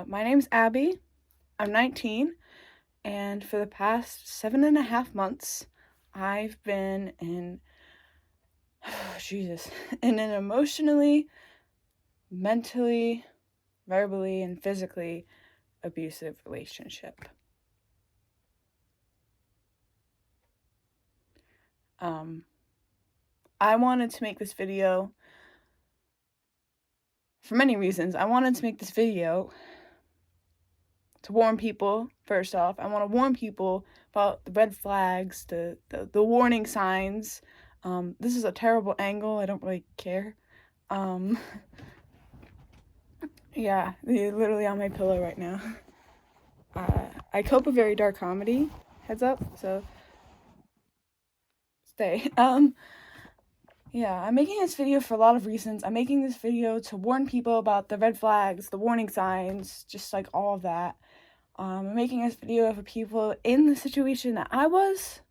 My name's Abby. I'm 19, and for the past 7.5 months, I've been in, Jesus, in an emotionally, mentally, verbally, and physically abusive relationship. I wanted to make this video for many reasons. I wanted to make this video to warn people. First off, I want to warn people about the red flags, the warning signs. This is a terrible angle. I don't really care. Yeah, they're literally on my pillow right now. I cope with very dark comedy. Heads up, so stay. Yeah, I'm making this video for a lot of reasons. I'm making this video to warn people about the red flags, the warning signs, just like all of that. I'm making this video for people in the situation that I was.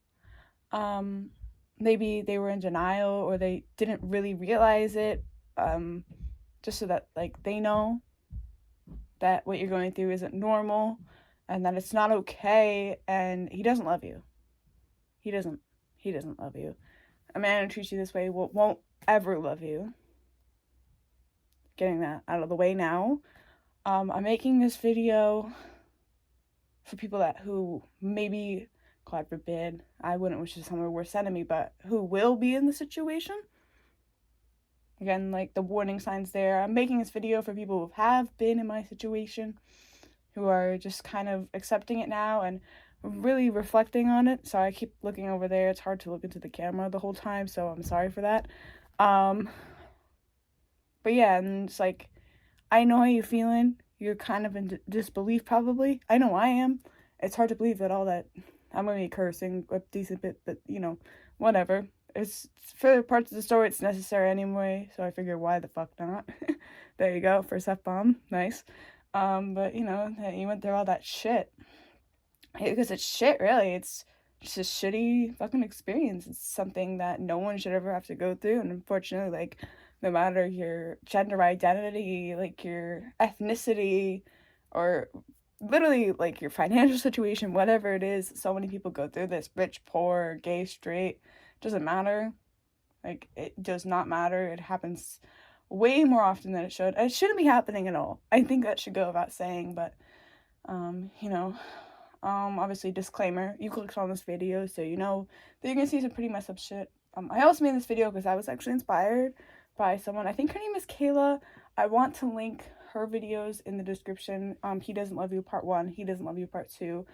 Maybe they were in denial or they didn't really realize it. Just so that like they know that what you're going through isn't normal and that it's not okay, and he doesn't love you. He doesn't love you. A man who treats you this way won't ever love you. Getting that out of the way now. I'm making this video for people who maybe, God forbid, I wouldn't wish this on my worst enemy, but who will be in the situation. Again, like the warning signs there. I'm making this video for people who have been in my situation, who are just kind of accepting it now and really reflecting on it. So I keep looking over there. It's hard to look into the camera the whole time, so I'm sorry for that. But yeah, and it's like, I know how you're feeling. You're kind of in disbelief probably. I know I am. It's hard to believe that all that, I'm going to be cursing a decent bit, but you know, whatever. It's for parts of the story it's necessary anyway, so I figure why the fuck not. There you go, first F-bomb, nice. But you know, that you went through all that shit. Because it's shit, really. It's just a shitty fucking experience. It's something that no one should ever have to go through, and unfortunately, like, no matter your gender identity, like your ethnicity, or literally like your financial situation, whatever it is, so many people go through this. Rich, poor, gay, straight, doesn't matter. Like, it does not matter. It happens way more often than it should. It shouldn't be happening at all. I think that should go without saying, but you know, obviously disclaimer, you clicked on this video, so you know that you're gonna see some pretty messed up shit. I also made this video because I was actually inspired by someone. I think her name is Kayla. I want to link her videos in the description. He Doesn't Love You Part 1, He Doesn't Love You Part 2.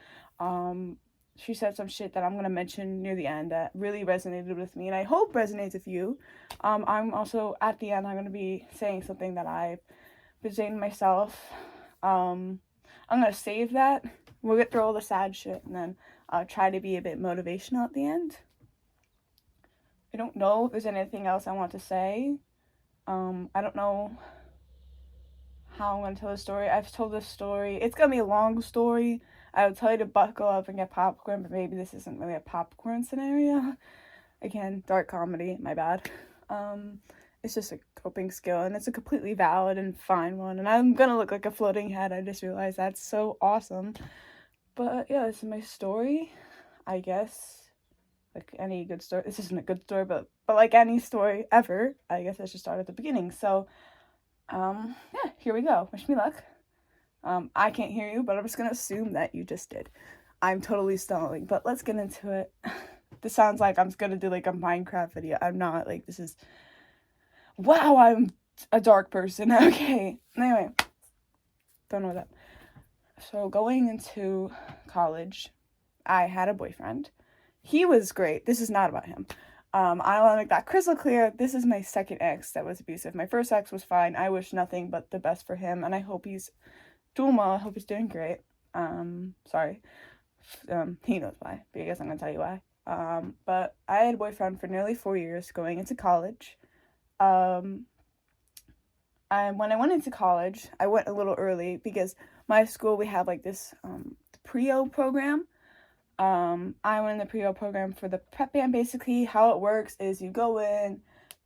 She said some shit that I'm gonna mention near the end that really resonated with me, and I hope resonates with you. I'm also, at the end, I'm gonna be saying something that I've been saying to myself. I'm gonna save that. We'll get through all the sad shit, and then I'll try to be a bit motivational at the end. I don't know if there's anything else I want to say. I don't know how I'm going to tell the story. I've told this story. It's going to be a long story. I would tell you to buckle up and get popcorn, but maybe this isn't really a popcorn scenario. Again, dark comedy, my bad. It's just a coping skill, and it's a completely valid and fine one, and I'm gonna look like a floating head. I just realized that's so awesome. But yeah, this is my story, I guess. Like any good story, this isn't a good story, but like any story ever, I guess I should start at the beginning. So, yeah, here we go. Wish me luck. I can't hear you, but I'm just gonna assume that you just did. I'm totally stalling, but let's get into it. This sounds like I'm gonna do like a Minecraft video. I'm not. Like, this is, wow, I'm a dark person. Okay, anyway, don't know that. So going into college, I had a boyfriend. He was great. This is not about him. I want to make that crystal clear. This is my second ex that was abusive. My first ex was fine. I wish nothing but the best for him, and I hope he's doing well. I hope he's doing great. Sorry. He knows why, but I guess I'm gonna tell you why. But I had a boyfriend for nearly 4 years going into college. When I went into college, I went a little early because my school, we have like this pre-O program. I went in the pre-O program for the prep band. Basically, how it works is you go in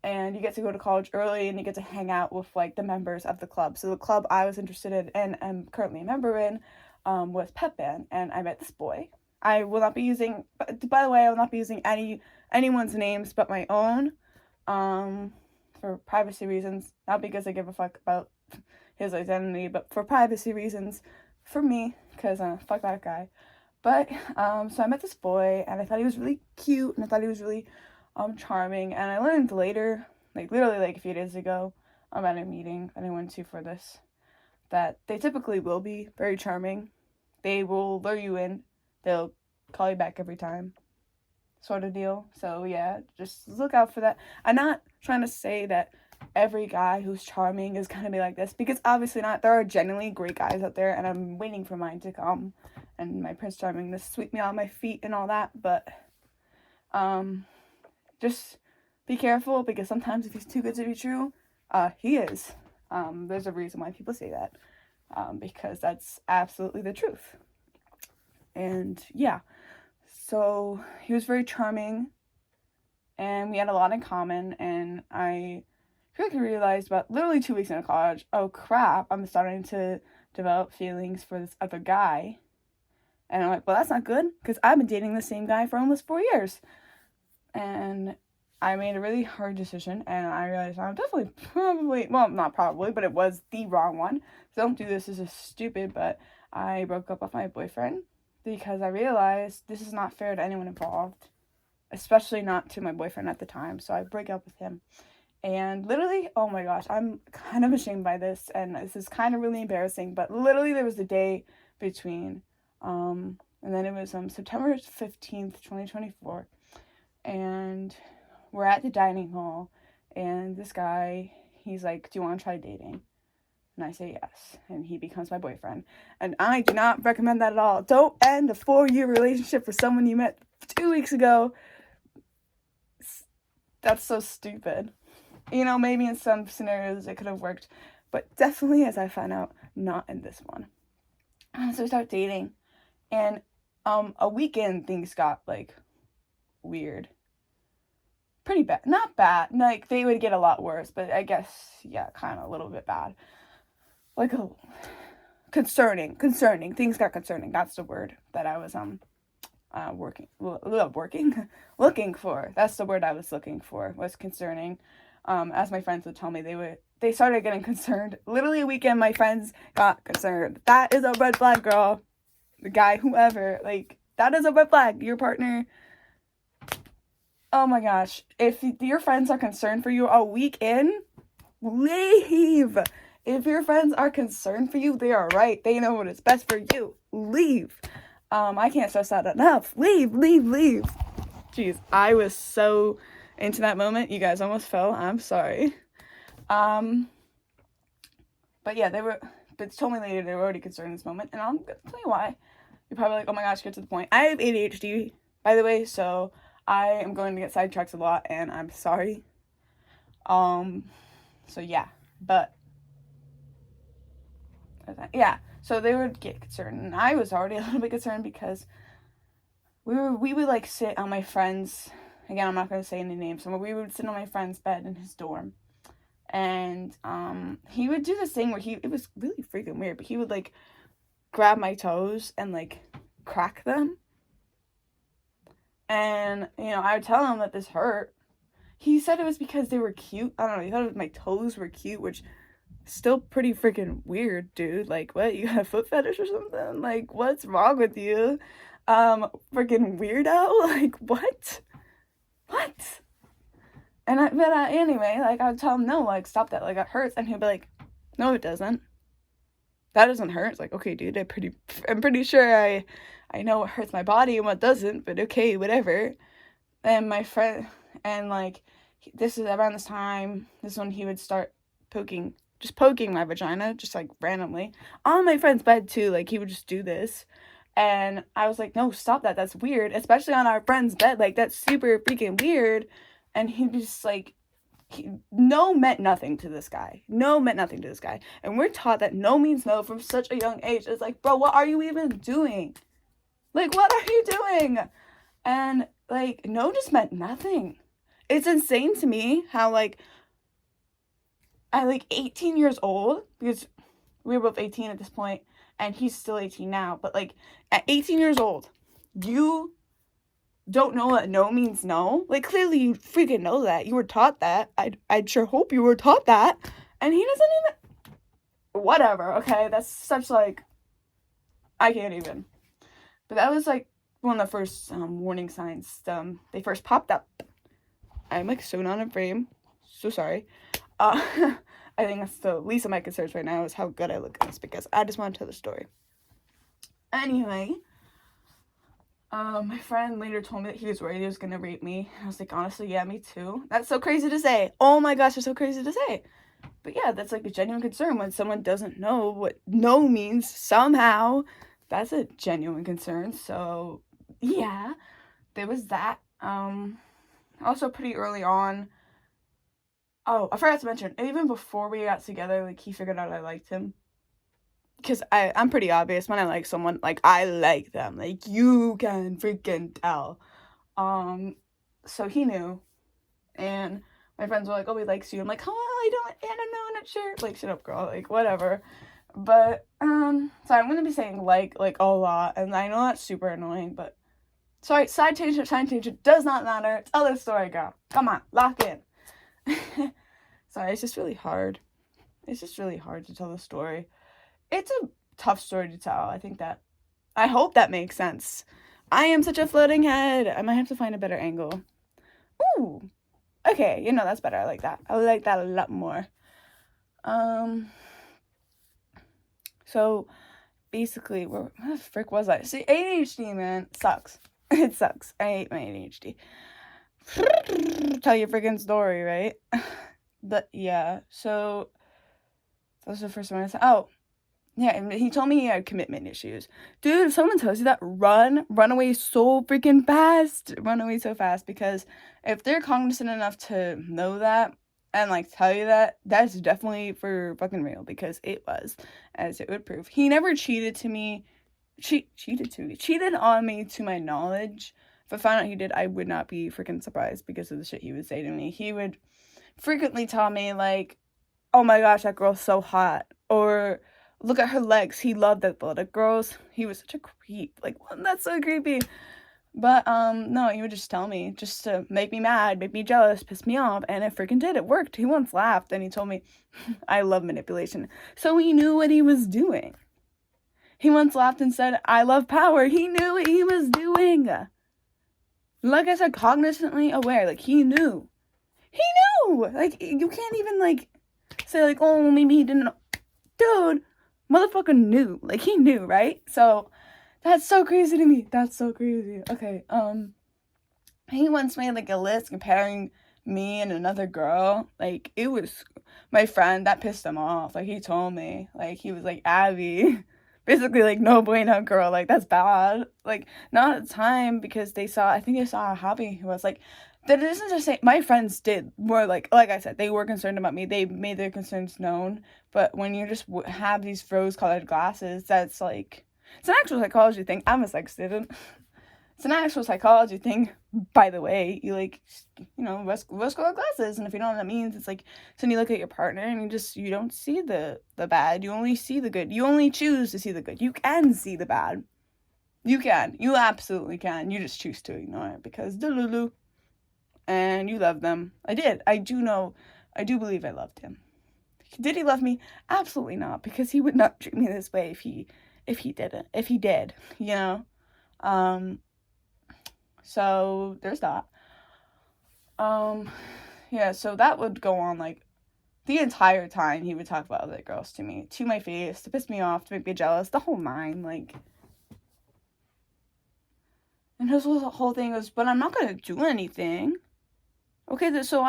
and you get to go to college early, and you get to hang out with, like, the members of the club. So the club I was interested in and I'm currently a member in was pep band, and I met this boy. I will not be using, by the way, I will not be using anyone's names but my own, for privacy reasons, not because I give a fuck about his identity, but for privacy reasons, for me, because fuck that guy. But so I met this boy, and I thought he was really cute, and I thought he was really charming, and I learned later, like literally like a few days ago, at a meeting that I went to for this, that they typically will be very charming. They will lure you in, they'll call you back every time, sort of deal. So yeah, just look out for that. I'm not trying to say that every guy who's charming is gonna be like this, because obviously not. There are genuinely great guys out there, and I'm waiting for mine to come, and my Prince Charming to sweep me on my feet and all that. But just be careful, because sometimes if he's too good to be true, he is. There's a reason why people say that, because that's absolutely the truth. And yeah, so he was very charming, and we had a lot in common, and I quickly realized about literally 2 weeks into college, oh crap, I'm starting to develop feelings for this other guy. And I'm like, well, that's not good, because I've been dating the same guy for almost 4 years. And I made a really hard decision, and I realized I'm definitely not probably, but it was the wrong one. So don't do this, this is stupid. But I broke up with my boyfriend because I realized this is not fair to anyone involved, especially not to my boyfriend at the time. So I break up with him. And literally, oh my gosh, I'm kind of ashamed by this, and this is kind of really embarrassing, but literally there was a day between, and then it was September 15th, 2024, and we're at the dining hall, and this guy, he's like, do you want to try dating? And I say yes, and he becomes my boyfriend. And I do not recommend that at all. Don't end a 4-year relationship for someone you met 2 weeks ago. That's so stupid. You know, maybe in some scenarios it could have worked, but definitely, as I found out, not in this one. So we start dating, and a weekend things got, like, weird. Pretty bad. Not bad. Like, they would get a lot worse, but I guess, yeah, kind of a little bit bad. Like, concerning. Things got concerning. That's the word that I was, looking for. That's the word I was looking for, was concerning. As my friends would tell me, they started getting concerned. Literally a weekend, my friends got concerned. That is a red flag, girl. The guy, whoever, like, that is a red flag. Your partner, oh my gosh. If your friends are concerned for you a week in, leave. If your friends are concerned for you, they are right. They know what is best for you. Leave. I can't stress that enough. Leave. Jeez, I was so into that moment. You guys almost fell. I'm sorry. But yeah, but told me later they were already concerned in this moment, and I'm gonna tell you why. You're probably like, oh my gosh, get to the point. I have ADHD, by the way, so I am going to get sidetracked a lot, and I'm sorry. So yeah, but yeah, so they would get concerned, and I was already a little bit concerned, because we would like sit on my friend's, again, I'm not going to say any names, but we would sit on my friend's bed in his dorm, and he would do this thing where it was really freaking weird, but he would like grab my toes and like crack them, and you know, I would tell him that this hurt. He said it was because they were cute. I don't know, he thought my toes were cute, which still pretty freaking weird, dude. Like, what, you got a foot fetish or something? Like, what's wrong with you? Freaking weirdo. Like, what? And anyway, like, I would tell him, no, like, stop that, like, that hurts. And he'd be like, no, it doesn't. That doesn't hurt. It's like, okay, dude, I'm pretty sure I know what hurts my body and what doesn't, but okay, whatever. And my friend, and like, this is around this time, this is when he would start poking my vagina, just like randomly, on my friend's bed too. Like, he would just do this, and I was like, no, stop that, that's weird, especially on our friend's bed, like, that's super freaking weird. And he'd be just like, no meant nothing to this guy, and we're taught that no means no from such a young age. It's like, bro, what are you even doing? Like, what are you doing? And like, no just meant nothing. It's insane to me how, like, at, like, 18 years old, because we were both 18 at this point, and he's still 18 now, but, like, at 18 years old, you don't know that no means no. Like, clearly you freaking know that. You were taught that. I'd sure hope you were taught that. And he doesn't even... Whatever, okay? That's such, like... I can't even. But that was, like, one of the first warning signs. They first popped up. I'm, like, so not in frame. So sorry. I think that's the least of my concerns right now is how good I look at this, because I just want to tell the story. Anyway, my friend later told me that he was worried he was gonna rape me. I was like, honestly, yeah, me too. That's so crazy to say. Oh my gosh, it's so crazy to say. But yeah, that's like a genuine concern when someone doesn't know what no means somehow. That's a genuine concern. So yeah, there was that. Also pretty early on. Oh, I forgot to mention, even before we got together, like, he figured out I liked him. Because I'm pretty obvious when I like someone, like, I like them. Like, you can freaking tell. So he knew. And my friends were like, oh, he likes you. I'm like, oh, I don't know, I'm not sure. Like, shut up, girl. Like, whatever. But, so I'm going to be saying like a lot. And I know that's super annoying, but... Sorry, side tangent, does not matter. Tell the story, girl. Come on, lock in. Sorry, it's just really hard. It's just really hard to tell the story. It's a tough story to tell. I hope that makes sense. I am such a floating head. I might have to find a better angle. Ooh. Okay, that's better. I like that. I like that a lot more. So basically, what the frick was I? See, ADHD, man, sucks. It sucks. I hate my ADHD. Tell your freaking story, right? But yeah, so that was the first one I said. Oh, yeah, and he told me he had commitment issues. Dude, if someone tells you that, run away so freaking fast. Run away so fast, because if they're cognizant enough to know that and, like, tell you that, that's definitely for fucking real, because it was, as it would prove. He never cheated to me. Cheated on me to my knowledge. If I found out he did, I would not be freaking surprised because of the shit he would say to me. He would frequently tell me, like, oh my gosh, that girl's so hot. Or, look at her legs. He loved athletic girls. He was such a creep. Like, that's so creepy. But, no, he would just tell me, just to make me mad, make me jealous, piss me off, and it freaking did. It worked. He once laughed, and he told me, I love manipulation. So he knew what he was doing. He once laughed and said, I love power. He knew what he was doing. Like I said, cognizantly aware. Like, he knew. He knew! Like, you can't even, like, say, like, oh, maybe he didn't know. Dude, motherfucker knew. Like, he knew, right? So, that's so crazy to me. That's so crazy. Okay, he once made, like, a list comparing me and another girl. Like, it was, my friend, that pissed him off. Like, he told me. Like, he was like, Abby... Basically, like, no bueno, girl, like, that's bad. Like, not at the time, because I think they saw a hobby who was, like, that isn't to say, my friends did, were, like I said, they were concerned about me, they made their concerns known, but when you just have these rose-colored glasses, that's, like, it's an actual psychology thing. I'm a psych student. It's an actual psychology thing, by the way. You, like, rose-colored glasses, and if you don't know what that means, it's like, so when you look at your partner, and you don't see the bad, you only see the good. You only choose to see the good. You can see the bad. You can. You absolutely can. You just choose to ignore it, because delulu. And you love them. I did. I do believe I loved him. Did he love me? Absolutely not, because he would not treat me this way if he did, So, there's that. Yeah, so that would go on, like, the entire time he would talk about other girls to me. To my face, to piss me off, to make me jealous, the whole nine, like. And his whole thing was, but I'm not gonna do anything. Okay, so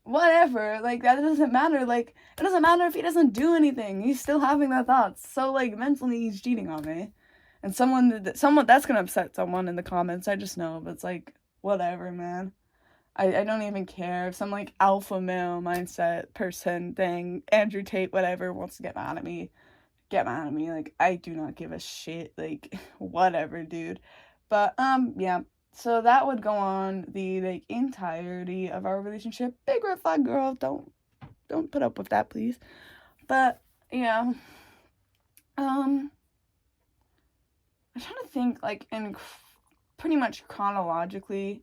whatever, like, that doesn't matter. Like, it doesn't matter if he doesn't do anything. He's still having that thoughts. So, like, mentally, he's cheating on me. And someone that's gonna upset someone in the comments, I just know, but it's like, whatever, man. I don't even care if some, like, alpha male mindset person thing, Andrew Tate, whatever, wants to get mad at me. Like, I do not give a shit. Like, whatever, dude. But, yeah. So that would go on the, like, entirety of our relationship. Big red flag, girl. Don't put up with that, please. But, yeah. I'm trying to think, like, in pretty much chronologically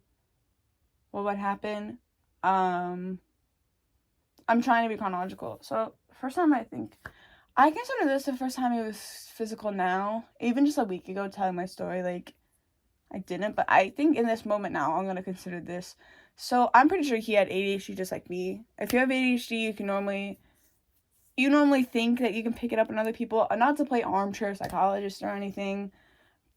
what would happen. I'm trying to be chronological. So, first time I consider this the first time it was physical now. Even just a week ago telling my story, like, I didn't. But I think in this moment now, I'm going to consider this. So, I'm pretty sure he had ADHD just like me. If you have ADHD, you normally think that you can pick it up in other people. Not to play armchair psychologist or anything.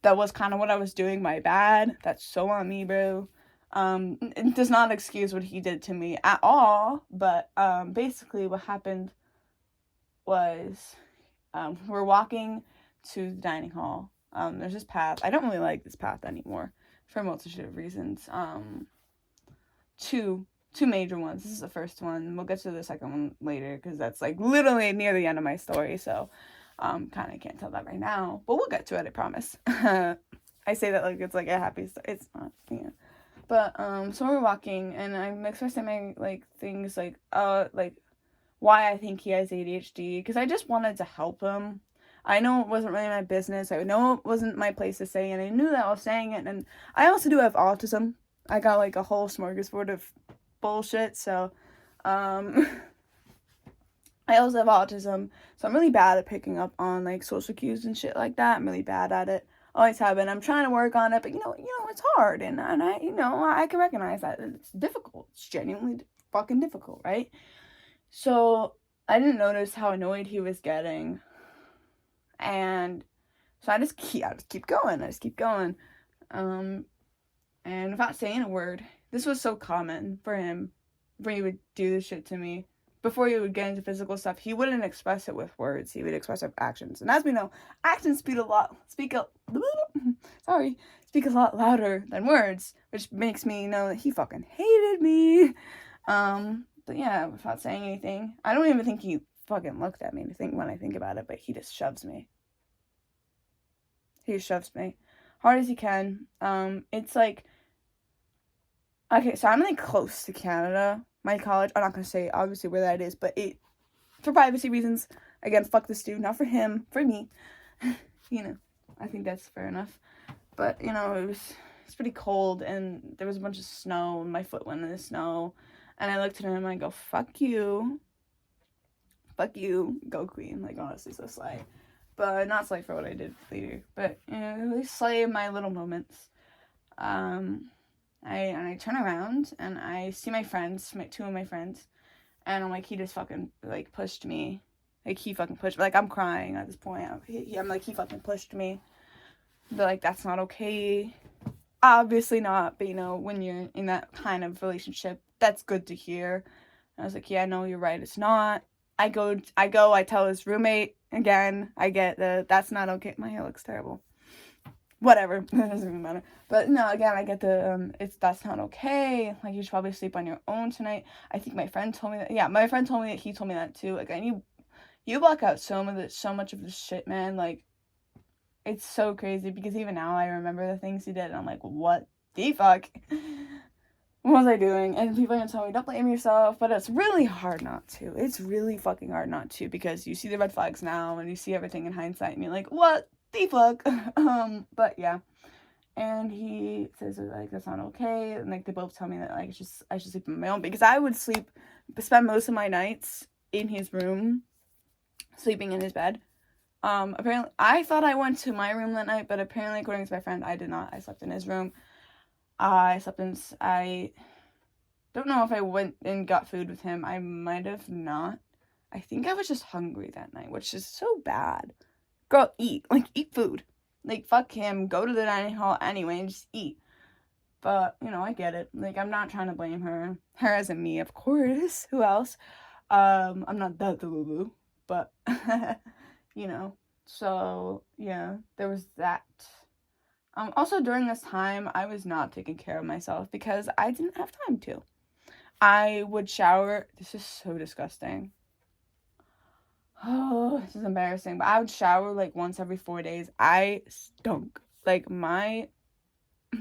That was kind of what I was doing. My bad. That's so on me, bro. It does not excuse what he did to me at all. But basically what happened was we're walking to the dining hall. There's this path. I don't really like this path anymore for a multitude of reasons. Two major ones. This is the first one. We'll get to the second one later because that's like literally near the end of my story. So kind of can't tell that right now, but we'll get to it, I promise. I say that like it's like a happy story. It's not, yeah. But so we're walking and I'm expressing my like things like why I think he has ADHD because I just wanted to help him. I know it wasn't really my business. I know it wasn't my place to say, and I knew that I was saying it. And I also do have autism. I got like a whole smorgasbord of bullshit. So I also have autism, so I'm really bad at picking up on like social cues and shit like that. I'm really bad at it. Always have been. I'm trying to work on it, but you know, it's hard, and I, I can recognize that it's difficult. It's genuinely fucking difficult, right? So I didn't notice how annoyed he was getting, and so I just keep going, and without saying a word. This was so common for him, when he would do this shit to me. Before he would get into physical stuff, he wouldn't express it with words. He would express it with actions. And as we know, actions speak a lot louder than words, which makes me know that he fucking hated me. But yeah, without saying anything, I don't even think he fucking looked at me when I think about it, but he just shoves me. He just shoves me hard as he can. It's like, okay, so I'm like close to Canada. My college, I'm not gonna say obviously where that is, but for privacy reasons, again, fuck this dude, not for him, for me. I think that's fair enough. But, it's pretty cold, and there was a bunch of snow, and my foot went in the snow, and I looked at him, and I go, fuck you, go queen, like, honestly, so slay. But not slay for what I did later, but, really slay my little moments. I turn around and I see my friends, two of my friends, and I'm like, he just fucking like pushed me. Like he fucking pushed me. Like I'm crying at this point. I'm like, he fucking pushed me. But like that's not okay. Obviously not, but when you're in that kind of relationship, that's good to hear. And I was like, yeah, no, you're right, it's not. I tell his roommate again, I get that's not okay. My hair looks terrible. Whatever, it doesn't even matter. But no, again, I get that's not okay. Like, you should probably sleep on your own tonight. I think my friend told me that. Yeah, my friend told me that he told me that too. Like, you block out so much of this shit, man. Like, it's so crazy because even now I remember the things he did, and I'm like, what the fuck? What was I doing? And people are gonna tell me, don't blame yourself, but it's really hard not to. It's really fucking hard not to because you see the red flags now and you see everything in hindsight, and you're like, what the fuck? But yeah. And he says like that's not okay, and like they both tell me that like I should sleep on my own because I would spend most of my nights in his room, sleeping in his bed. Apparently I thought I went to my room that night, but apparently according to my friend, I did not. I slept in his room. I don't know if I went and got food with him. I might have not. I think I was just hungry that night, which is so bad. Girl, eat food. Like, fuck him, go to the dining hall anyway and just eat. But, I get it. Like, I'm not trying to blame her. Her as in me, of course. Who else? I'm not that Delulu. But, So, yeah, there was that. Also, during this time, I was not taking care of myself because I didn't have time to. I would shower. This is so disgusting. Oh, this is embarrassing. But I would shower like once every 4 days. I stunk. Like my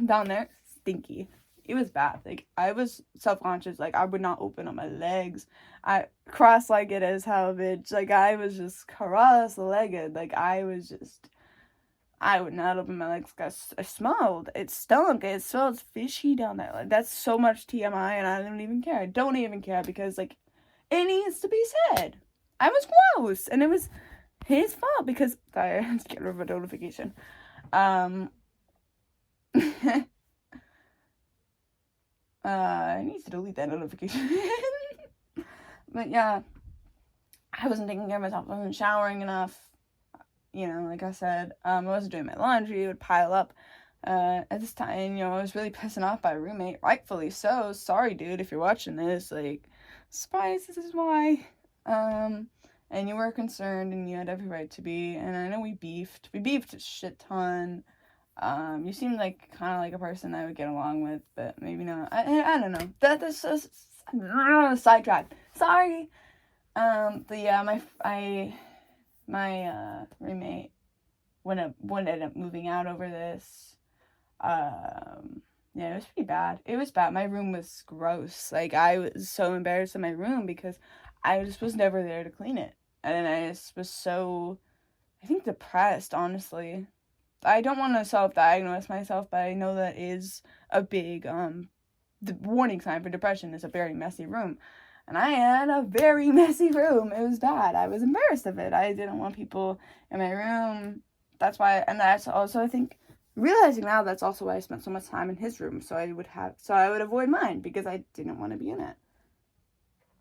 down there stinky. It was bad. Like, I was self-conscious. Like, I would not open up my legs. I cross-legged as hell, bitch. Like, I was just cross-legged. Like, I would not open my legs because I smelled. It stunk. It smelled fishy down there. Like, that's so much TMI, and I don't even care. I don't even care because, like, it needs to be said. I was gross, and it was his fault because... Sorry, I just get rid of a notification. I need to delete that notification. But yeah, I wasn't taking care of myself. I wasn't showering enough. You know, like I said, I wasn't doing my laundry. It would pile up. At this time, you know, I was really pissing off my roommate. Rightfully so. Sorry, dude, if you're watching this. Like, surprise, this is why. And you were concerned, and you had every right to be. And I know we beefed. We beefed a shit ton. You seem like kind of like a person I would get along with, but maybe not. I don't know. That's just sidetracked. Sorry. But yeah, my roommate would end up moving out over this. Yeah, it was pretty bad. It was bad. My room was gross. Like, I was so embarrassed in my room because I just was never there to clean it. And I just was so, I think, depressed, honestly. I don't want to self-diagnose myself, but I know that is a big, the warning sign for depression is a very messy room. And I had a very messy room. It was bad. I was embarrassed of it. I didn't want people in my room. That's why, and that's also, I think, realizing now, that's also why I spent so much time in his room, so I would avoid mine, because I didn't want to be in it.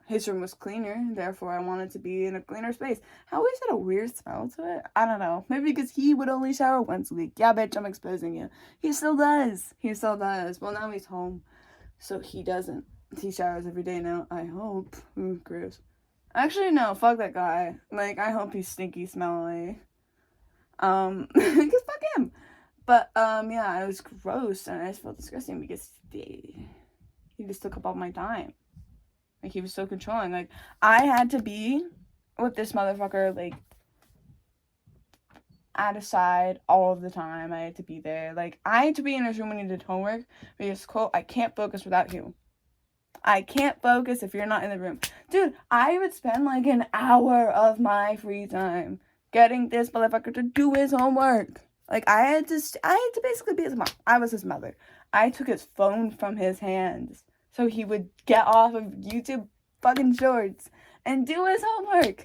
His room was cleaner, therefore I wanted to be in a cleaner space. How is it a weird smell to it? I don't know. Maybe because he would only shower once a week. Yeah, bitch, I'm exposing you. He still does. Well, now he's home, so he doesn't. He showers every day now, I hope. Gross. Actually, no, fuck that guy. Like, I hope he's stinky smelly. Because fuck him. But, yeah, it was gross, and I just felt disgusting because he just took up all my time. Like, he was so controlling. Like, I had to be with this motherfucker, like, at a side all of the time. I had to be there. Like, I had to be in his room when he did homework because, quote, I can't focus without you. I can't focus if you're not in the room. Dude, I would spend, like, an hour of my free time getting this motherfucker to do his homework. Like, I had to basically be his mom. I was his mother. I took his phone from his hands so he would get off of YouTube fucking shorts and do his homework.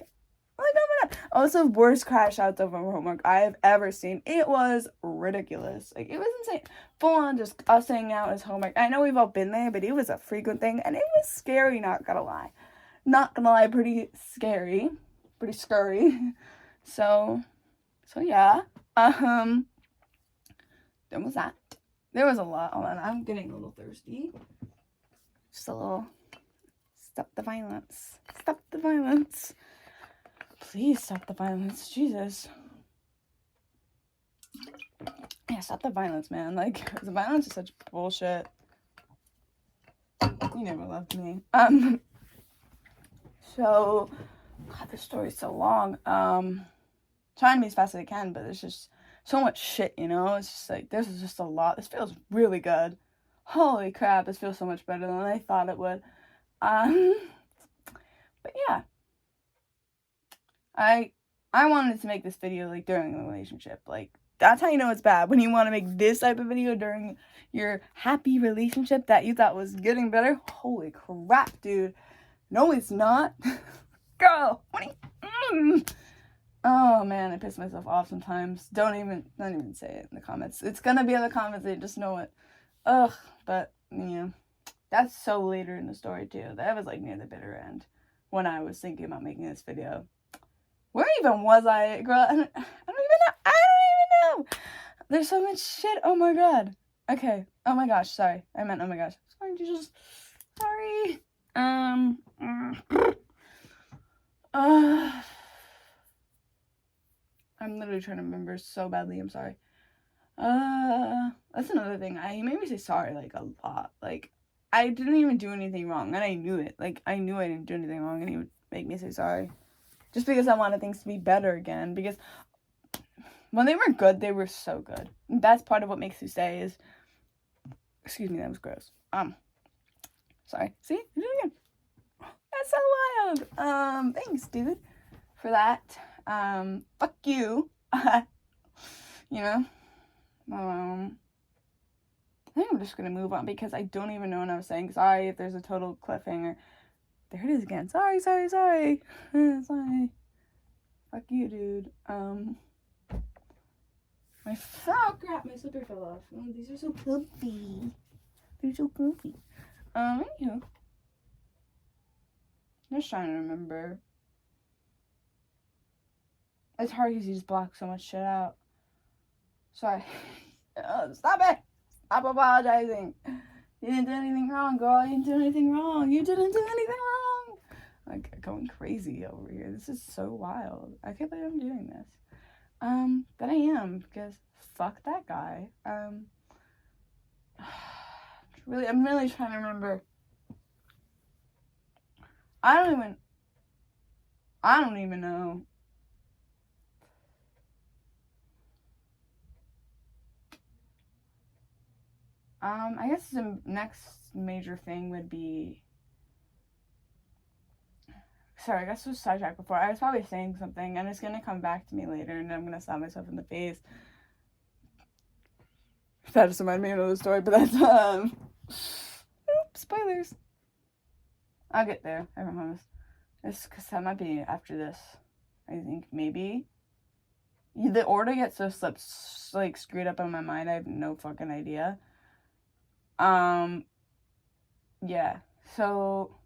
Like, oh my god. Also, worst crash outs of homework I have ever seen. It was ridiculous. Like, it was insane. Full on just us hanging out as homework. I know we've all been there, but it was a frequent thing, and it was scary, not gonna lie. Not gonna lie, pretty scary. Pretty scary. So yeah. There was that. There was a lot. Hold on, I'm getting a little thirsty. Just a little. Stop the violence. Stop the violence. Please stop the violence. Jesus. Yeah, stop the violence, man. Like, the violence is such bullshit. You never loved me. So, God, this story's so long. Trying to be as fast as I can, but there's just so much shit, you know? It's just like, this is just a lot. This feels really good. Holy crap, this feels so much better than I thought it would. But yeah. I wanted to make this video, like, during a relationship. Like, that's how you know it's bad. When you want to make this type of video during your happy relationship that you thought was getting better. Holy crap, dude. No, it's not. Girl, what are you... Oh, man, I piss myself off sometimes. Don't even say it in the comments. It's gonna be in the comments, they just know it. Ugh, but, yeah. That's so later in the story, too. That was, like, near the bitter end. When I was thinking about making this video. Where even was I, girl? I don't even know. There's so much shit. Oh my god. Okay. Oh my gosh. Sorry. I meant oh my gosh. Sorry, Jesus. Sorry. I'm literally trying to remember so badly. I'm sorry. That's another thing. He made me say sorry, like, a lot. Like, I didn't even do anything wrong, and I knew it. Like, I knew I didn't do anything wrong, and he would make me say sorry. Just because I wanted things to be better again. Because when they were good, they were so good. And that's part of what makes you stay is Excuse me, that was gross. Sorry. See? I did it again. That's so wild. Thanks, dude, for that. Fuck you. You know? I think I'm just gonna move on because I don't even know what I was saying. Sorry if there's a total cliffhanger. There it is again. Sorry. Sorry. Fuck you, dude. Oh crap, my slipper fell off. Oh, these are so comfy. They're so comfy. Anywho. I'm just trying to remember. It's hard because you just block so much shit out. Sorry. Stop it! Stop apologizing. You didn't do anything wrong, girl. You didn't do anything wrong. Like, going crazy over here. This is so wild. I can't believe I'm doing this. But I am, because fuck that guy. I'm really trying to remember. I don't even know. I guess the next major thing would be, sorry, I guess it was sidetracked before. I was probably saying something, and it's gonna come back to me later, and I'm gonna slap myself in the face. That just reminded me of another story, but that's, spoilers. I'll get there, I promise. It's because that might be after this, I think, maybe. The order gets so screwed up in my mind, I have no fucking idea. Yeah, so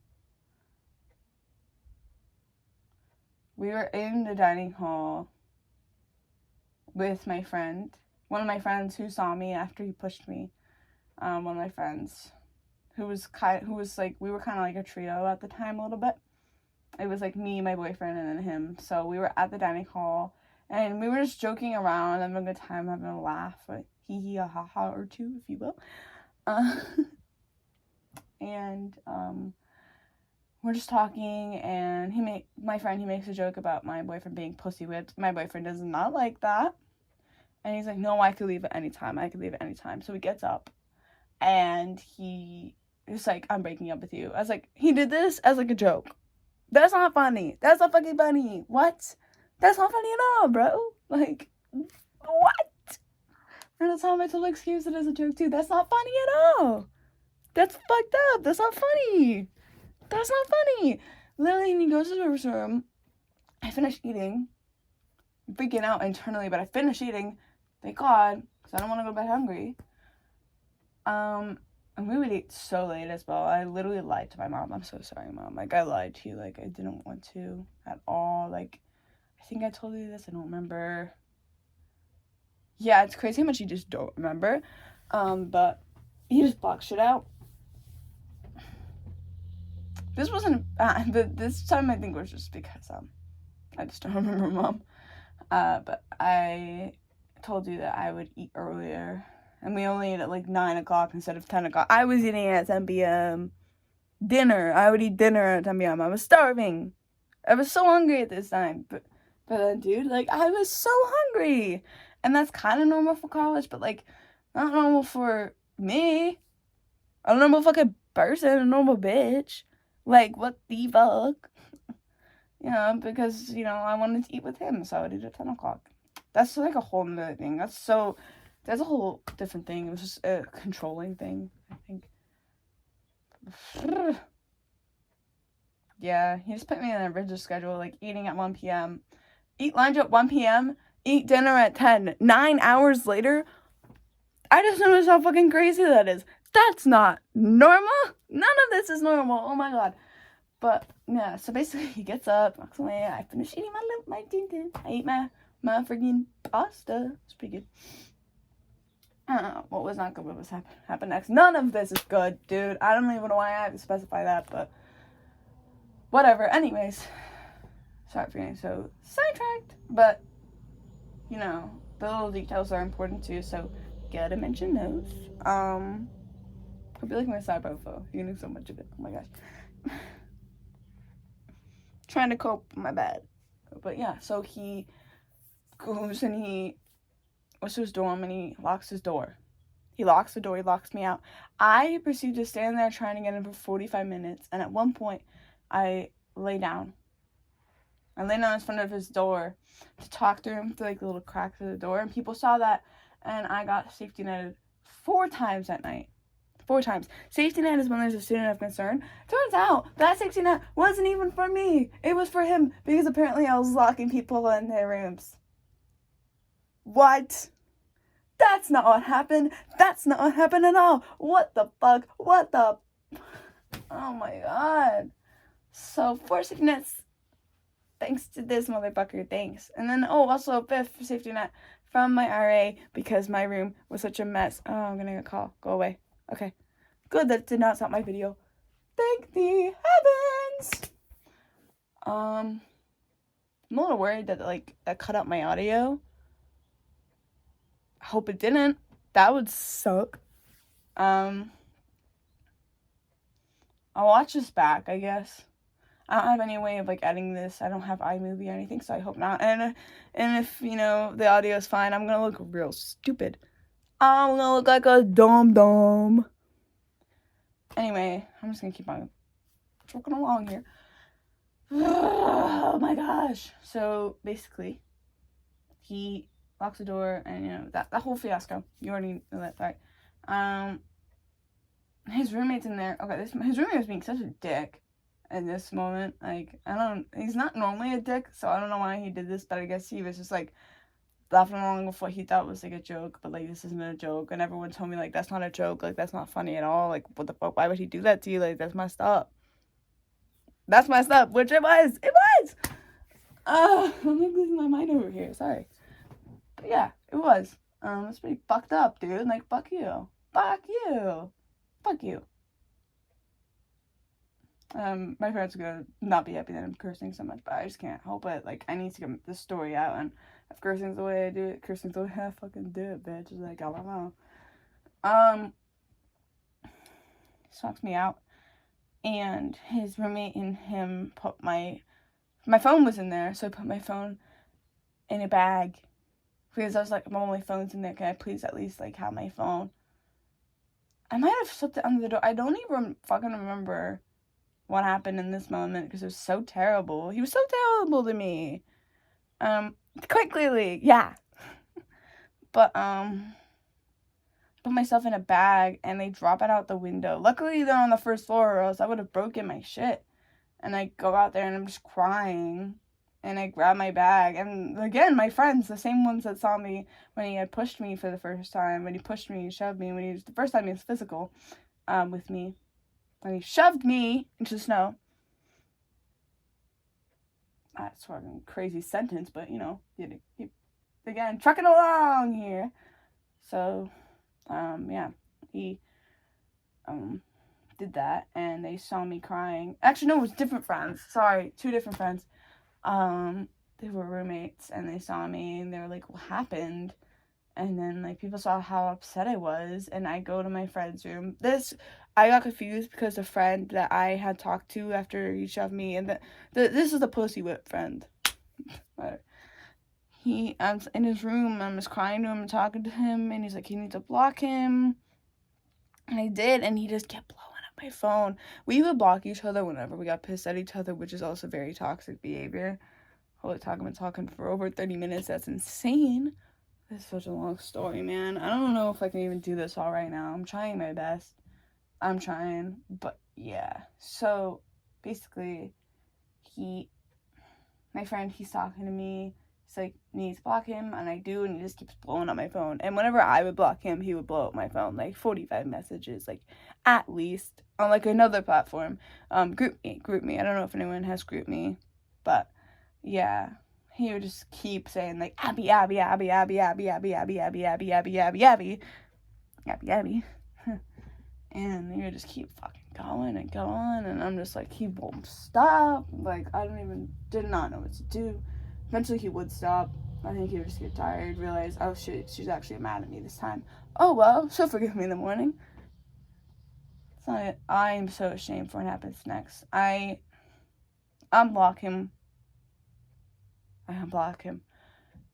we were in the dining hall with my friend, one of my friends who saw me after he pushed me. One of my friends who was like, we were kind of like a trio at the time a little bit. It was like me, my boyfriend, and then him. So we were at the dining hall, and we were just joking around, having a good time, having a laugh, like hee a ha ha or two, if you will. And we're just talking, and my friend makes a joke about my boyfriend being pussy whipped. My boyfriend does not like that, and he's like, no, I could leave at any time. So he gets up, and he is like, I'm breaking up with you. I was like, he did this as like a joke. That's not funny. That's not fucking funny. What? That's not funny at all, bro. Like, what? And that's how I told excuse it as a joke too. That's not funny at all. That's fucked up. That's not funny. Literally, when he goes to his room, I finish eating. I'm freaking out internally, but I finish eating. Thank God, because I don't want to go to bed hungry. And we would eat so late as well. I literally lied to my mom. I'm so sorry, Mom. Like, I lied to you. Like, I didn't want to at all. Like, I think I told you this. I don't remember. Yeah, it's crazy how much you just don't remember. But he just blocks shit out. This wasn't bad, but this time I think was just because, I just don't remember, Mom. But I told you that I would eat earlier, and we only ate at like 9 o'clock instead of 10 o'clock. I was eating at 10 p.m. Dinner. I would eat dinner at 10 p.m. I was starving. I was so hungry at this time. But then, dude, like, I was so hungry. And that's kind of normal for college, but, like, not normal for me. A normal fucking person, a normal bitch. Like, what the fuck? You know, because, you know, I wanted to eat with him, so I would eat at 10 o'clock. That's, like, a whole nother thing. That's a whole different thing. It was just a controlling thing, I think. Yeah, he just put me in a rigid schedule, like, eating at 1 p.m., eat lunch at 1 p.m., eat dinner at 10. 9 hours later, I just noticed how fucking crazy that is. That's not normal. None of this is normal. Oh my God. But yeah, so basically he gets up, walks away. I finish eating my din. I eat my freaking pasta. It's pretty good. What was not good? What was happen next? None of this is good, dude. I don't even know why I have to specify that, but whatever. Anyways, sorry for getting so sidetracked, but you know, the little details are important too, so gotta mention those. I'll be like my side profile. You're getting so much of it. Oh my gosh. Trying to cope, my bad. But yeah, so he goes and he goes to his dorm and he locks his door. He locks the door, he locks me out. I proceed to stand there trying to get him for 45 minutes, and at one point, I lay down. I lay down in front of his door to talk to him through like the little cracks of the door, and people saw that, and I got safety netted 4 times that night. 4 times. Safety net is when there's a student of concern. Turns out that safety net wasn't even for me. It was for him because apparently I was locking people in their rooms. What? That's not what happened. That's not what happened at all. What the fuck? What the? Oh my god. So 4 safety nets. Thanks to this motherfucker. Thanks. And then also a 5th safety net from my RA because my room was such a mess. Oh, I'm gonna get a call. Go away. Okay. Good, that did not stop my video. Thank the heavens! I'm a little worried that, that cut out my audio. I hope it didn't. That would suck. I'll watch this back, I guess. I don't have any way of, editing this. I don't have iMovie or anything, so I hope not. And if, the audio is fine, I'm gonna look real stupid. I'm gonna look like a dum-dum. Anyway, I'm just gonna keep on trucking along here. Oh my gosh. So basically, he locks the door, and that whole fiasco. You already know that, right? His roommate's in there. Okay, his roommate was being such a dick in this moment. He's not normally a dick, so I don't know why he did this, but I guess he was just laughing along with what he thought was a joke, but this isn't a joke, and everyone told me that's not a joke, that's not funny at all, what the fuck, why would he do that to you, that's messed up. That's messed up, which it was. I'm losing my mind over here, sorry. But yeah, it was. It's pretty fucked up, dude, fuck you. My parents are gonna not be happy that I'm cursing so much, but I just can't help it. I need to get this story out, and if cursing's the way I do it, cursing's the way I fucking do it, bitch. I don't know. Sucks me out, and his roommate and him put my phone was in there, so I put my phone in a bag, because I was Mom, my phone's in there, can I please at least, have my phone? I might have slipped it under the door. I don't even fucking remember what happened in this moment, because it was so terrible. He was so terrible to me. Quite clearly, yeah. But, put myself in a bag, and they drop it out the window. Luckily, they're on the first floor, or else I would have broken my shit. And I go out there, and I'm just crying. And I grab my bag, and again, my friends, the same ones that saw me when he had pushed me for the first time, when he pushed me, he shoved me, the first time he was physical, with me, when he shoved me into the snow. That's sort of a crazy sentence, but, again, trucking along here. So, yeah, he, did that, and they saw me crying. Actually, no, it was different friends. Sorry, 2 different friends. They were roommates, and they saw me, and they were like, what happened? And then, people saw how upset I was, and I go to my friend's room. I got confused because the friend that I had talked to after he shoved me, and this is the pussy whip friend. I'm in his room, I'm just crying to him and talking to him, and he's like, you need to block him. And I did, and he just kept blowing up my phone. We would block each other whenever we got pissed at each other, which is also very toxic behavior. Holy talk, I've been talking for over 30 minutes. That's insane. This is such a long story, man. I don't know if I can even do this all right now. I'm trying my best. I'm trying, but yeah. So, basically, my friend, he's talking to me. He's like, need to block him, and I do, and he just keeps blowing up my phone. And whenever I would block him, he would blow up my phone, 45 messages, at least, on, another platform. Group me. I don't know if anyone has Group Me, but, yeah. He would just keep saying, Abby, Abby, Abby, Abby, Abby, Abby, Abby, Abby, Abby, Abby, Abby, Abby, Abby, Abby. And he would just keep fucking going and going, and I'm just he won't stop. I did not know what to do. Eventually he would stop. I think he would just get tired, realize, oh shit, she's actually mad at me this time. Oh well, she'll forgive me in the morning. It's not it. I am so ashamed for what happens next. I unblock him.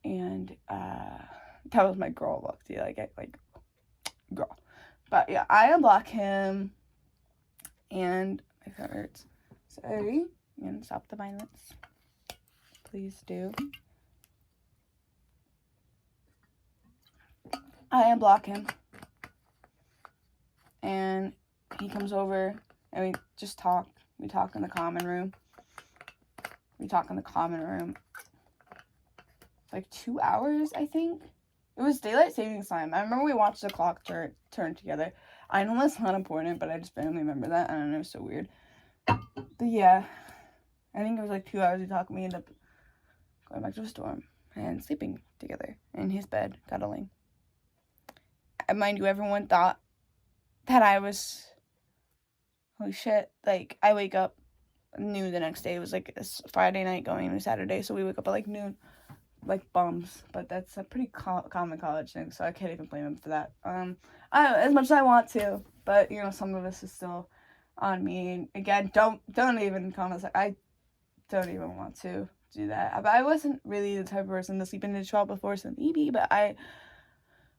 And that was my girl look, dude. girl. But yeah, I unblock him, and my throat hurts. Sorry. I'm gonna stop the violence. Please do. I unblock him, and he comes over, and we just talk. We talk in the common room. Like 2 hours, I think. It was daylight savings time. I remember we watched the clock turn together. I know that's not important, but I just barely remember that. I don't know, it was so weird. But yeah, I think it was like 2 hours we talked. We ended up going back to the storm and sleeping together in his bed, cuddling. And mind you, everyone thought that I was, holy shit, like, I wake up noon the next day. It was like a Friday night going into Saturday, so we wake up at like noon, like bums. But that's a pretty common college thing, so I can't even blame him for that. As much as I want to, but you know, some of this is still on me. And again, don't even comment. I don't even want to do that. But I wasn't really the type of person to sleep into 12 before, so maybe. But I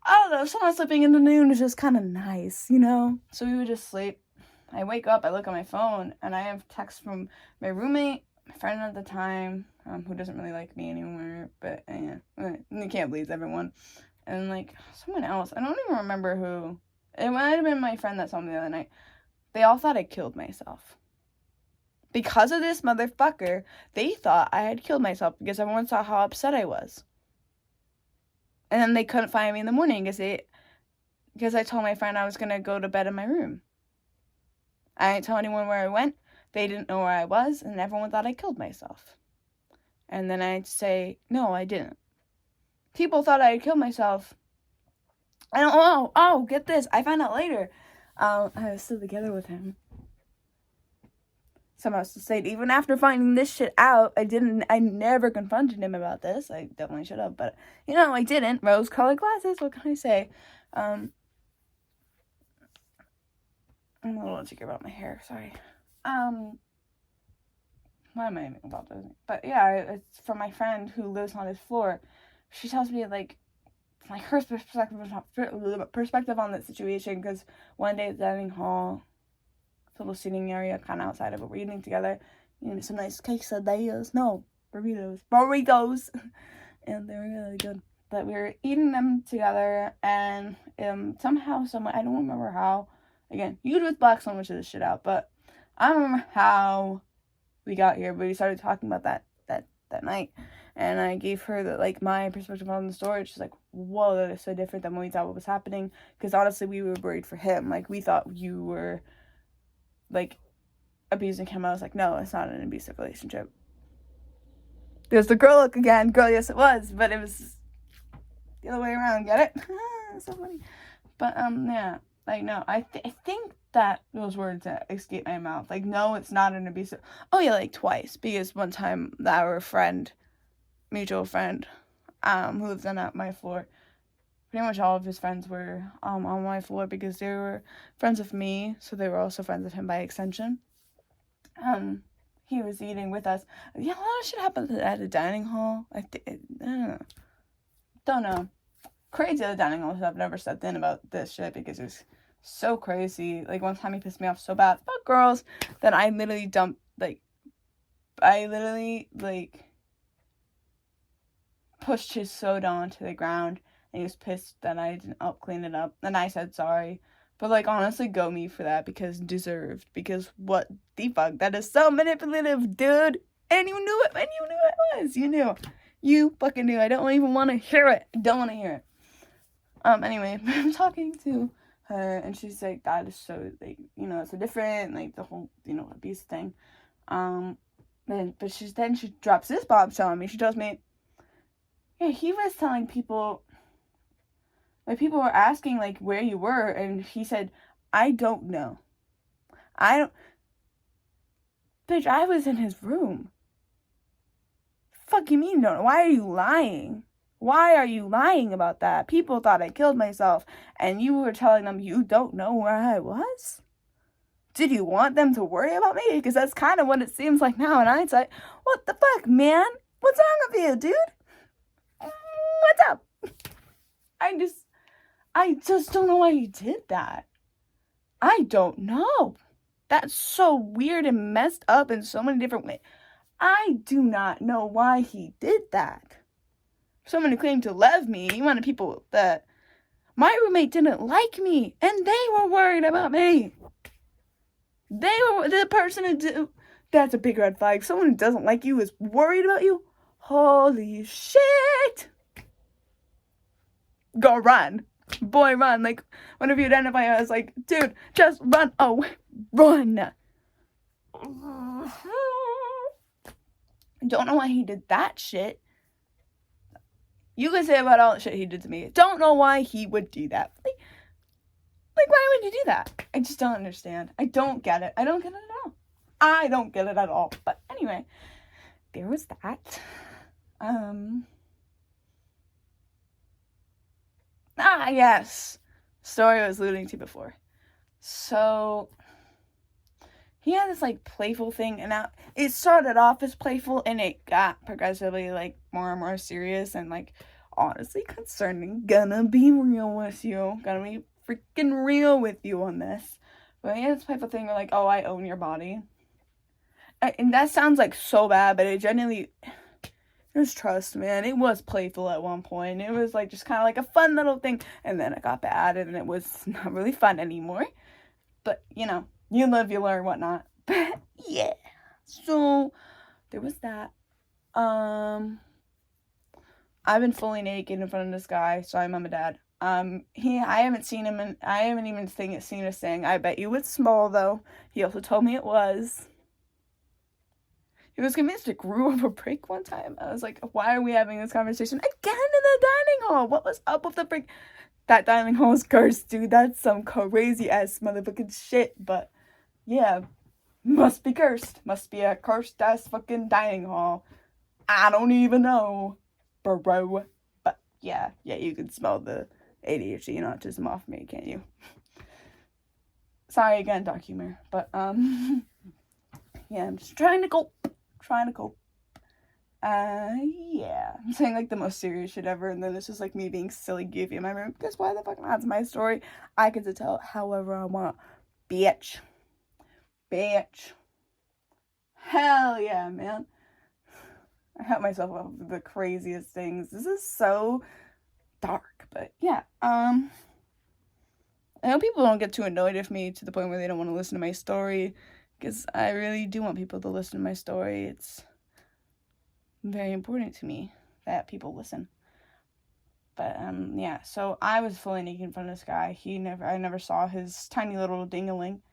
don't know. Someone sleeping into noon is just kind of nice, you know. So we would just sleep. I wake up, I look at my phone, and I have texts from my roommate, my friend at the time, who doesn't really like me anymore, but yeah, you can't please everyone, and like someone else, I don't even remember who. It might have been my friend that saw me the other night. They all thought I killed myself. Because of this motherfucker, they thought I had killed myself because everyone saw how upset I was. And then they couldn't find me in the morning because I told my friend I was going to go to bed in my room. I didn't tell anyone where I went. They didn't know where I was, and everyone thought I killed myself. And then I'd say, no, I didn't. People thought I had killed myself. And get this. I found out later. I was still together with him. Somehow stayed. Even after finding this shit out, I never confronted him about this. I definitely should have, but, you know, I didn't. Rose-colored glasses, what can I say? I'm a little insecure about my hair, sorry. Why am I even about this? But yeah, it's from my friend who lives on his floor. She tells me, like her perspective on the situation, because one day at the dining hall, little seating area kind of outside of it, we're eating together, you know, some nice quesadillas, burritos, and they were really good. But we were eating them together, and somehow, I don't remember how. Again, you just black so much of this shit out, but I don't remember how we got here, but we started talking about that night, and I gave her my perspective on the story. She's like, whoa, that is so different than when we thought what was happening, because honestly, we were worried for him. Like, we thought you were, like, abusing him. I was like, no, it's not an abusive relationship. There's the girl look again. Girl, yes, it was, but it was the other way around, get it? So funny. But, yeah. Like, no, I think that those words that escaped my mouth. Like, no, it's not an abusive. Oh, yeah, like, twice. Because one time, our mutual friend, who lives on my floor, pretty much all of his friends were, on my floor because they were friends of me. So they were also friends of him by extension. He was eating with us. Yeah, a lot of shit happened at the dining hall. I don't know. Crazy at the dining hall. I've never stepped in about this shit because it was so crazy. Like, one time he pissed me off so bad about girls that I literally pushed his soda onto the ground, and he was pissed that I didn't clean it up, and I said sorry. But, like, honestly, go me for that, because deserved. Because what the fuck? That is so manipulative, dude. And you knew it when you knew it was. You knew. You fucking knew. I don't even want to hear it. I don't want to hear it. Anyway, I'm talking to her, and she's like, that is so, like, you know, it's so different, like, the whole, you know, abuse thing. But she drops this bombshell on me. She tells me, yeah, he was telling people, like, people were asking, like, where you were, and he said, I don't know. Bitch, I was in his room. Fuck you mean, don't know? Why are you lying? Why are you lying about that? People thought I killed myself, and you were telling them you don't know where I was? Did you want them to worry about me? Because that's kind of what it seems like now in hindsight. What the fuck, man? What's wrong with you, dude? What's up? I just don't know why he did that. I don't know. That's so weird and messed up in so many different ways. I do not know why he did that. Someone who claimed to love me, he wanted people that my roommate didn't like me, and they were worried about me. They were the person who did. That's a big red flag. Someone who doesn't like you is worried about you. Holy shit! Go run. Boy, run. Like, whenever you identify as like, dude, just run. Oh, run. Don't know why he did that shit. You can say about all the shit he did to me. Don't know why he would do that. Like, why would you do that? I just don't understand. I don't get it. I don't get it at all. I don't get it at all. But anyway, there was that. Yes. Story I was alluding to before. So, he had this, like, playful thing, and now it started off as playful, and it got progressively, like, more and more serious, and, like, honestly concerning. Gonna be real with you. Gonna be freaking real with you on this. But he had this playful thing where, like, oh, I own your body. And that sounds, like, so bad, but it genuinely... Just trust, man. It was playful at one point. It was, like, just kind of like a fun little thing. And then it got bad, and it was not really fun anymore. But, you know, you live, you learn, whatnot. But, yeah. So, there was that. I've been fully naked in front of this guy. Sorry, mom and dad. I haven't seen him, and I haven't even seen a thing. I bet you it's small, though. He also told me it was. He was convinced it grew over break one time. I was like, why are we having this conversation again in the dining hall? What was up with the break? That dining hall is cursed, dude. That's some crazy ass motherfucking shit. But yeah, must be cursed. Must be a cursed ass fucking dining hall. I don't even know, bro. But yeah, you can smell the ADHD and autism off me, can't you? Sorry again, dark humor. But yeah, I'm just trying to cope. Yeah. I'm saying, like, the most serious shit ever, and then it's just, like, me being silly goofy in my room, because why the fuck not? It's my story. I get to tell however I want. Bitch. Hell yeah, man. I help myself up with the craziest things. This is so dark, but yeah. I know people don't get too annoyed with me to the point where they don't want to listen to my story, because I really do want people to listen to my story. It's very important to me that people listen. But, yeah, so I was fully naked in front of this guy. I never saw his tiny little ding-a-ling.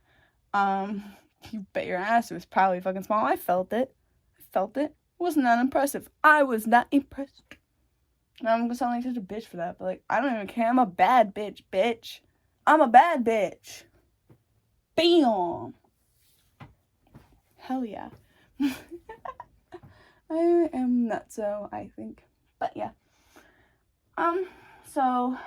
You bet your ass it was probably fucking small. I felt it. It wasn't that impressive. I was not impressed. Now I'm gonna sound like such a bitch for that, but, like, I don't even care. I'm a bad bitch. I'm a bad bitch. Bam! Hell yeah. I am nutso, I think. But yeah. So... I'm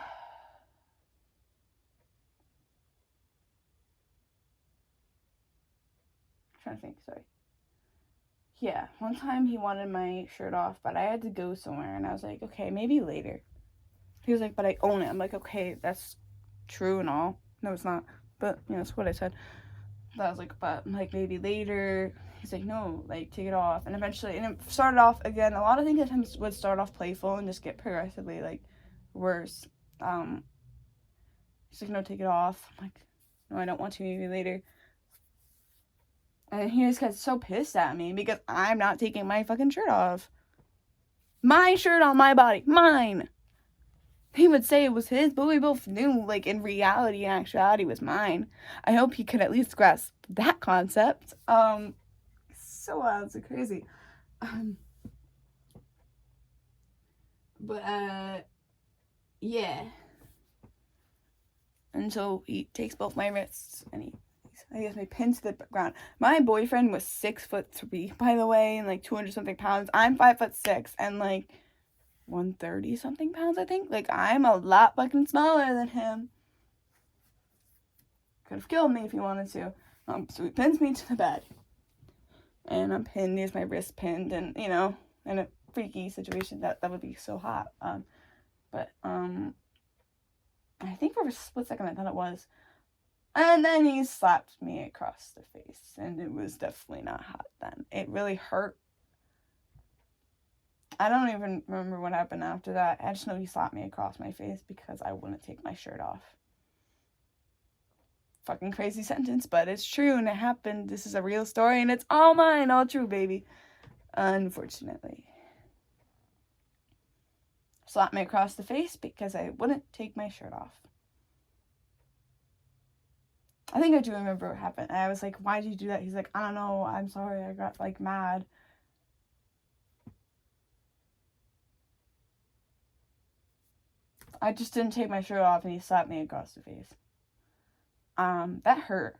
trying to think, sorry. Yeah, one time he wanted my shirt off, but I had to go somewhere, and I was like, okay, maybe later. He was like, but I own it. I'm like, okay, that's true and all. No, it's not. But, you know, that's what I said. But I was like, but, like, maybe later. He's like, no, like, take it off. And eventually, and it started off, again, a lot of things at times would start off playful and just get progressively, like, worse. He's like, no, take it off. I'm like, no, I don't want to, maybe later. And he just gets so pissed at me because I'm not taking my fucking shirt off. My shirt on my body. Mine. He would say it was his, but we both knew, like, in reality and actuality it was mine. I hope he could at least grasp that concept. So wild, so crazy. Yeah. And so he takes both my wrists and he gives me pinned to the ground. My boyfriend was 6'3", by the way, and like 200 something pounds. I'm 5'6" and like 130 something pounds, I think. Like, I'm a lot fucking smaller than him. Could have killed me if he wanted to. So he pins me to the bed. And I'm pinned, there's my wrist pinned, and, you know, in a freaky situation, that would be so hot. I think for a split second I thought it was. And then he slapped me across the face, and it was definitely not hot then. It really hurt. I don't even remember what happened after that. I just know he slapped me across my face because I wouldn't take my shirt off. Fucking crazy sentence, but it's true and it happened. This is a real story and it's all mine, all true, baby. Unfortunately. Slapped me across the face because I wouldn't take my shirt off. I think I do remember what happened. I was like, why did you do that? He's like, I don't know. I'm sorry. I got, like, mad. I just didn't take my shirt off and he slapped me across the face. That hurt.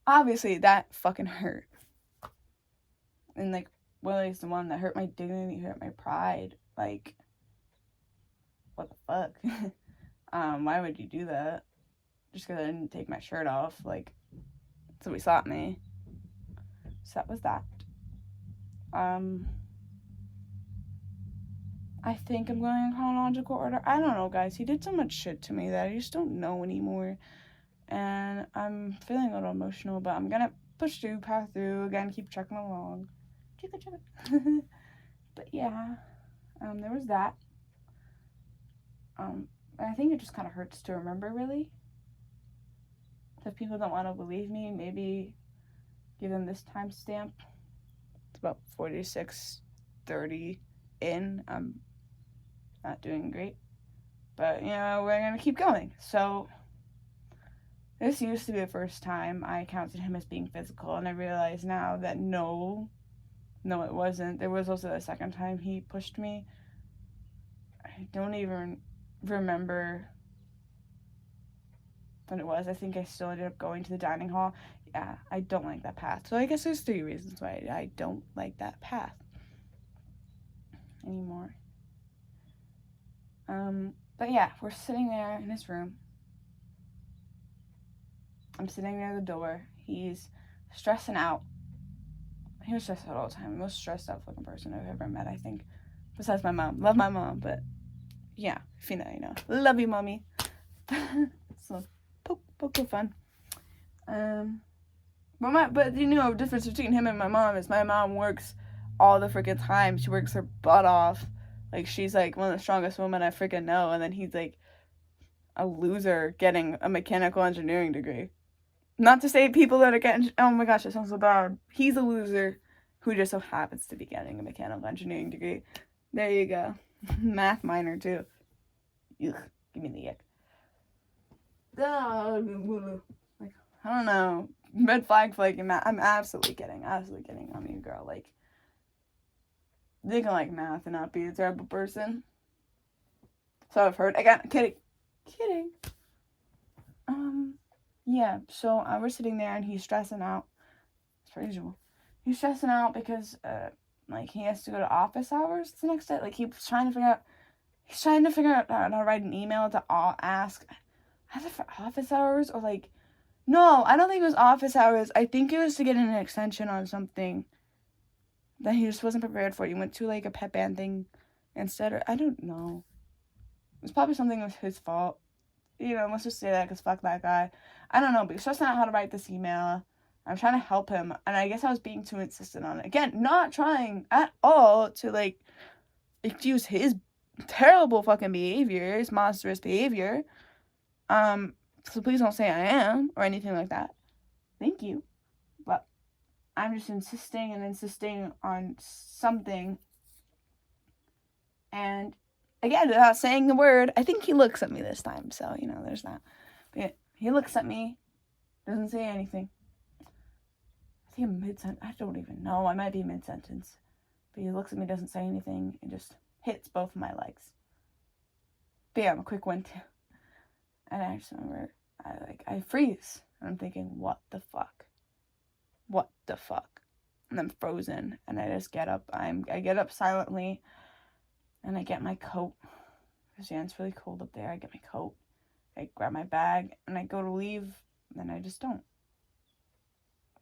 Obviously, that fucking hurt. And, like, Willie's the one that hurt my dignity, hurt my pride. Like, what the fuck? Why would you do that? Just because I didn't take my shirt off, like, so he slapped me. So that was that. I think I'm going in chronological order. I don't know, guys. He did so much shit to me that I just don't know anymore. And I'm feeling a little emotional, but I'm gonna push through, power through, again, keep trucking along. Chugga. But yeah, there was that. I think it just kind of hurts to remember, really. If people don't want to believe me, maybe give them this timestamp. It's about 46:30 in. I'm not doing great. But, you know, we're going to keep going. So, this used to be the first time I counted him as being physical. And I realize now that no, it wasn't. There was also the second time he pushed me. I don't even remember what it was. I think I still ended up going to the dining hall. Yeah, I don't like that path. So I guess there's 3 reasons why I don't like that path anymore. But yeah, we're sitting there in his room. I'm sitting near the door. He's stressing out. He was stressed out all the time. The most stressed out fucking person I've ever met, I think. Besides my mom. Love my mom, but yeah, if you know, you know. Love you, mommy. So, poke fun. But you know, the difference between him and my mom is my mom works all the freaking time. She works her butt off. Like, she's like one of the strongest women I freaking know, and then he's like a loser getting a mechanical engineering degree. Not to say people that are getting, oh my gosh, that sounds so bad. He's a loser who just so happens to be getting a mechanical engineering degree. There you go. Math minor too. Ugh, give me the ick. Like, I don't know. Red flag flaking math. I'm absolutely kidding on you, girl. Like, they can like math and not be a terrible person. So I've heard. Again, kidding. Yeah, so we're sitting there and he's stressing out. It's per usual. He's stressing out because, like, he has to go to office hours the next day. Like, he's trying to figure out how to write an email to ask, either for office hours or, like, no, I don't think it was office hours. I think it was to get an extension on something that he just wasn't prepared for. He went to, like, a pep band thing instead, or I don't know. It was probably something that was his fault. You know, let's just say that because fuck that guy. I don't know, but he's stressing out how to write this email. I'm trying to help him, and I guess I was being too insistent on it. Again, not trying at all to, like, excuse his terrible fucking behavior, his monstrous behavior. So please don't say I am, or anything like that. Thank you. But I'm just insisting on something. And again, without saying the word, I think he looks at me this time, so, you know, there's that. But he looks at me, doesn't say anything. I think I'm mid-sentence. I don't even know. I might be mid-sentence. But he looks at me, doesn't say anything, and just hits both of my legs. Bam, a quick one, too. And I just remember, I freeze. And I'm thinking, what the fuck? What the fuck? And I'm frozen, and I just get up. I get up silently, and I get my coat. Because, yeah, it's really cold up there. I get my coat. I grab my bag, and I go to leave, and I just don't.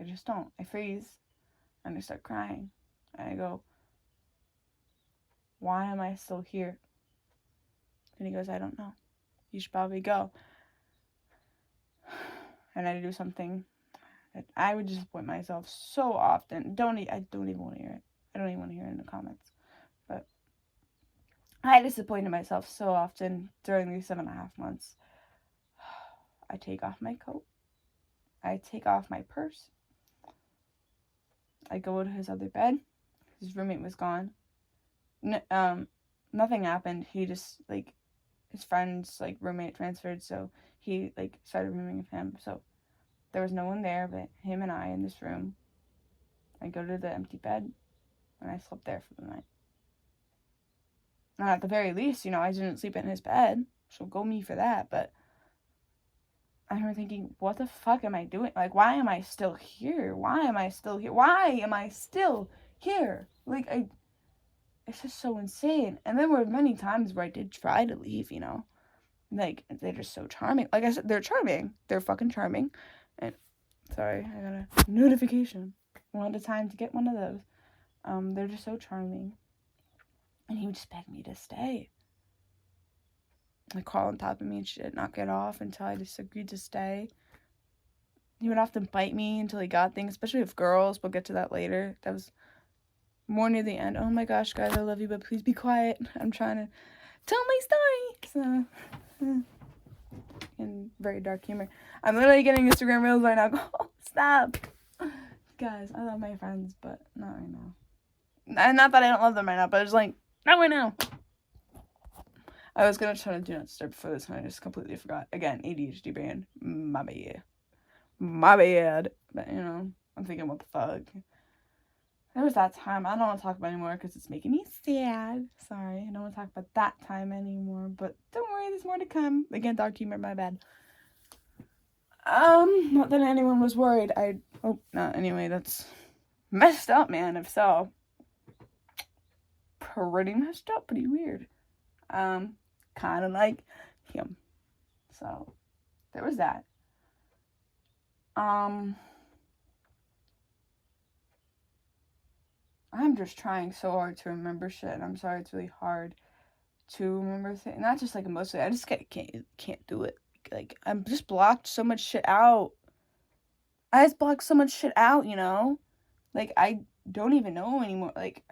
I freeze, and I start crying. And I go, why am I still here? And he goes, I don't know. you should probably go. And I do something that I would disappoint myself so often. I don't even want to hear it. I don't even want to hear it in the comments. But I disappointed myself so often during these 7.5 months. I take off my coat. I take off my purse. I go to his other bed. His roommate was gone. Nothing happened. He just, like, his friend's, like, roommate transferred, so he, like, started rooming with him. So there was no one there but him and I in this room. I go to the empty bed, and I slept there for the night. Now, at the very least, you know, I didn't sleep in his bed, so go me for that, but I remember thinking, what the fuck am I doing? Like, why am I still here? Why am I still here? Why am I still here? Like, it's just so insane. And there were many times where I did try to leave, you know. Like, they're just so charming. Like I said, they're charming. They're fucking charming. And, sorry, I got a notification. Wanted time to get one of those. They're just so charming. And he would just beg me to stay. Like, crawl on top of me and shit, not get off until I just agreed to stay. He would often bite me until he got things, especially with girls. We'll get to that later. That was more near the end. Oh my gosh, guys, I love you, but please be quiet. I'm trying to tell my story. So, in very dark humor. I'm literally getting Instagram reels right now. Oh, stop. Guys, I love my friends, but not right now. And not that I don't love them right now, but it's like, not right now. I was going to try to do not disturb before this, and I just completely forgot. Again, ADHD brain. My bad. My bad. But, you know, I'm thinking, what the fuck? There was that time. I don't want to talk about anymore because it's making me sad. Sorry. I don't want to talk about that time anymore. But don't worry, there's more to come. Again, dark humor, my bad. Not that anyone was worried. Anyway, that's messed up, man. If so, pretty messed up, pretty weird. Kind of like him. So, there was that. I'm just trying so hard to remember shit, and I'm sorry it's really hard to remember things. Not just, like, emotionally, I just can't do it. Like, I'm just blocked so much shit out. I just blocked so much shit out, you know? Like, I don't even know anymore. Like,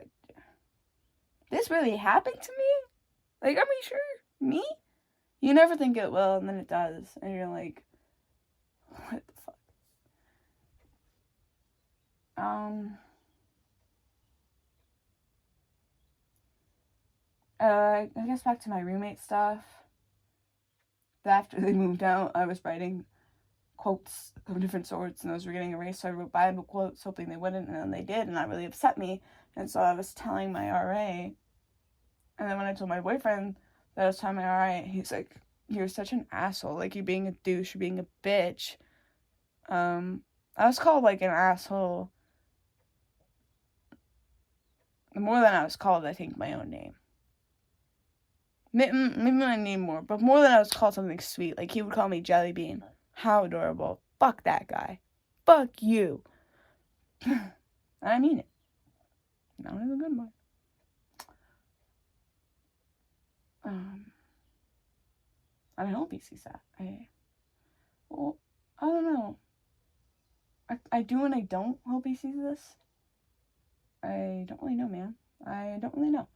this really happened to me? Like, are we sure? Me? You never think it will, and then it does. And you're like, what the fuck? I guess back to my roommate stuff. After they moved out, I was writing quotes of different sorts, and those were getting erased, so I wrote Bible quotes, hoping they wouldn't, and then they did, and that really upset me. And so I was telling my RA, and then when I told my boyfriend that I was telling my RA, he's like, you're such an asshole, like, you're being a douche, you're being a bitch. I was called, like, an asshole more than I was called, I think, my own name. Maybe my name more, but more than I was called something sweet. Like, he would call me Jelly Bean. How adorable. Fuck that guy. Fuck you. I mean it. Not in a good way. I hope he sees that. I don't know. I do and I don't hope he sees this. I don't really know, man. I don't really know.